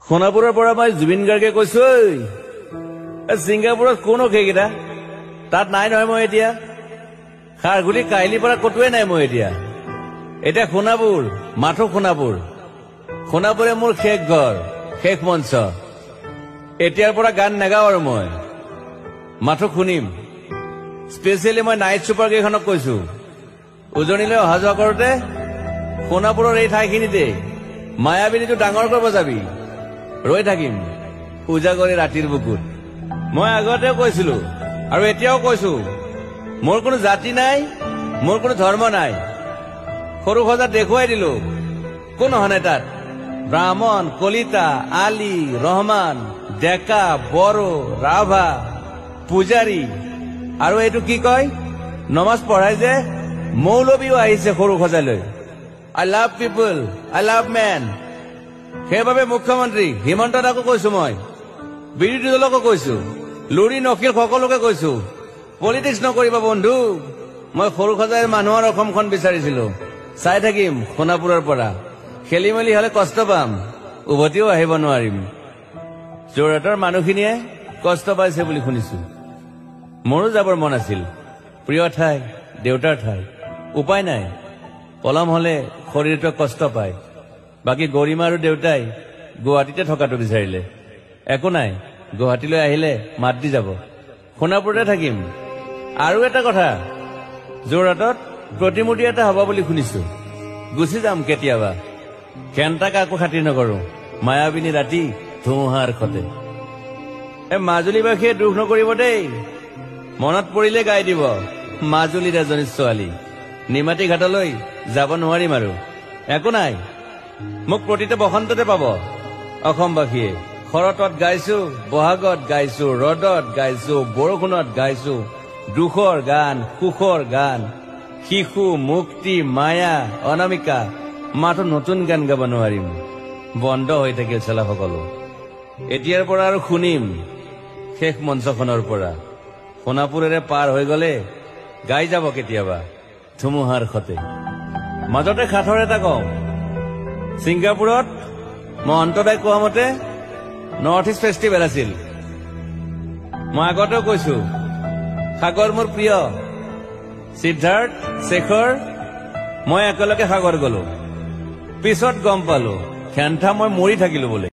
সোণাপুৰৰ পৰা মই জুবিন গাৰ্গে কৈছো ছিংগাপুৰত কোন সেইকেইটা তাত নাই নহয় মই এতিয়া খাৰগুলি কাহিলীৰ পৰা কতোৱে নাই মই এতিয়া সোণাপুৰ মাথো সোণাপুৰে মোৰ শেষ ঘৰ শেষ মঞ্চ এতিয়াৰ পৰা গান নাগাওঁ আৰু মই মাথো শুনিম স্পেচিয়েলি মই নাইট ছুপাৰ কেইখনক কৈছো উজনিলৈ অহা যোৱা কৰোতে সোণাপুৰৰ এই ঠাইখিনিতে মায়াবিনীটো ডাঙৰ কৰিব যাবি ৰৈ থাকিম উজাগৰে ৰাতিৰ বুকুত মই আগতেও কৈছিলো আৰু এতিয়াও কৈছো মোৰ কোনো জাতি নাই মোৰ কোনো ধৰ্ম নাই সৰু সজা দেখুৱাই দিলো কোন হনে তাত ব্ৰাহ্মণ কলিতা আলী ৰহমান ডেকা বড়ো ৰাভা পূজাৰী আৰু এইটো কি কয় নমাজ পঢ়াই যে মৌলবীও আহিছে সৰু সজালৈ I love people I love man সেইবাবে মুখ্যমন্ত্ৰী হিমন্ত দাকো কৈছো মই বিৰোধী দলকো কৈছো লুৰি নকিল সকলোকে কৈছো পলিটিক্স নকৰিবা বন্ধু মই সৰু সজাইৰ মানুহৰ অসমখন বিচাৰিছিলো চাই থাকিম সোণাপুৰৰ পৰা খেলি মেলি হলে কষ্ট পাম উভতিও আহিব নোৱাৰিম যোৰহাটৰ মানুহখিনিয়ে কষ্ট পাইছে বুলি শুনিছো মোৰো যাবৰ মন আছিল প্ৰিয় ঠাই দেউতাৰ ঠাই উপায় নাই পলম হলে শৰীৰটোৱে কষ্ট পায় বাকী গৰিমা আৰু দেউতাই গুৱাহাটীতে থকাটো বিচাৰিলে একো নাই গুৱাহাটীলৈ আহিলে মাত দি যাব সোণাপুৰতে থাকিম আৰু এটা কথা যোৰহাটত প্ৰতিমূৰ্তি এটা হ'ব বুলি শুনিছো গুচি যাম কেতিয়াবা কেণ্টাক আকৌ খাতিৰ নকৰো মায়াবিনী ৰাতি ধুমুহাৰ খতে মাজুলীবাসীয়ে দুখ নকৰিব দেই মনত পৰিলে গাই দিব মাজুলীৰ এজনী ছোৱালী নিমাতী ঘাটলৈ যাব নোৱাৰিম আৰু একো নাই মোক প্ৰতিটো বসন্ততে পাব অসমবাসীয়ে শৰতত গাইছো বহাগত গাইছো ৰদত গাইছো বৰষুণত গাইছো দুখৰ গান সুখৰ গান শিশু মুক্তি মায়া অনামিকা মাথো নতুন গান গাব নোৱাৰিম বন্ধ হৈ থাকিল চেলা সকলো এতিয়াৰ পৰা আৰু শুনিম শেষ মঞ্চখনৰ পৰা সোণাপুৰেৰে পাৰ হৈ গলে গাই যাব কেতিয়াবা ধুমুহাৰ খতে মাজতে সাঁথৰ এটা কওঁ ছিংগাপুৰত মই অন্তদাই কোৱা মতে নৰ্থ ইষ্ট ফেষ্টিভেল আছিল মই আগতেও কৈছো সাগৰ মোৰ প্ৰিয় সিদ্ধাৰ্থ শেখৰ মই একেলগে সাগৰ গলো পিছত গম পালো খেন্থা মই মৰি থাকিলো বোলে